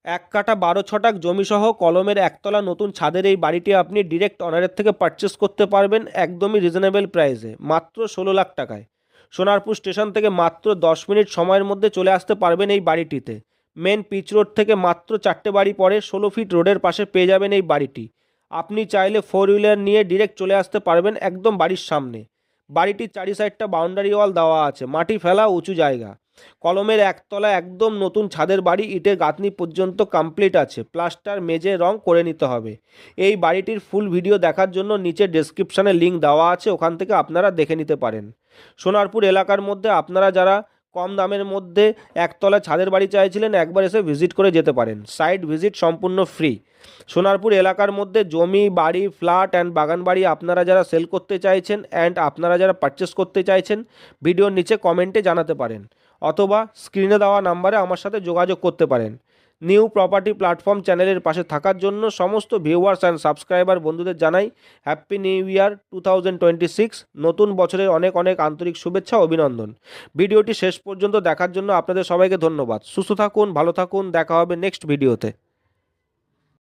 এক কাঠা 12 ছটাক জমিসহ কলমের একতলা নতুন ছাদের এই বাড়িটি আপনি ডিরেক্ট অনারের থেকে পারচেস করতে পারবেন একদমই রিজনেবল প্রাইসে, মাত্র 16 লাখ টাকায়। সোনারপুর স্টেশন থেকে মাত্র 10 মিনিট সময়ের মধ্যে চলে আসতে পারবেন এই বাড়িটিতে। মেন পিচ রোড থেকে মাত্র 4টে বাড়ি পরে 16 ফিট রোডের পাশে পেয়ে যাবেন এই বাড়িটি। আপনি চাইলে 4 হুইলার নিয়ে ডিরেক্ট চলে আসতে পারবেন একদম বাড়ির সামনে। বাড়িটির চারি সাইডটা বাউন্ডারি ওয়াল দেওয়া আছে, মাটি ফেলা উঁচু জায়গা। কলমের একতলা একদম নতুন ছাদের বাড়ি, ইটের গাঁথনি পর্যন্ত কমপ্লিট আছে, প্লাস্টার মেঝে রং করে নিতে হবে। এই বাড়িটির ফুল ভিডিও দেখার জন্য নিচে ডেসক্রিপশানে লিঙ্ক দেওয়া আছে, ওখান থেকে আপনারা দেখে নিতে পারেন। সোনারপুর এলাকার মধ্যে আপনারা যারা কম দামের মধ্যে একতলা ছাদের বাড়ি চাইছিলেন, একবার এসে ভিজিট করে যেতে পারেন, সাইট ভিজিট সম্পূর্ণ ফ্রি। সোনারপুর এলাকার মধ্যে জমি, বাড়ি, ফ্ল্যাট অ্যান্ড বাগান বাড়ি আপনারা যারা সেল করতে চাইছেন অ্যান্ড আপনারা যারা পারচেস করতে চাইছেন, ভিডিওর নিচে কমেন্টে জানাতে পারেন, অথবা স্ক্রিনে দেওয়া নাম্বারে আমার সাথে যোগাযোগ করতে পারেন। নিউ প্রপার্টি প্ল্যাটফর্ম চ্যানেলের পাশে থাকার জন্য সমস্ত ভিউয়ার্স অ্যান্ড সাবস্ক্রাইবার বন্ধুদের জানাই হ্যাপি নিউ ইয়ার 2026। নতুন বছরের অনেক অনেক আন্তরিক শুভেচ্ছা ও অভিনন্দন। ভিডিওটি শেষ পর্যন্ত দেখার জন্য আপনাদের সবাইকে ধন্যবাদ। সুস্থ থাকুন, ভালো থাকুন, দেখা হবে নেক্সট ভিডিওতে।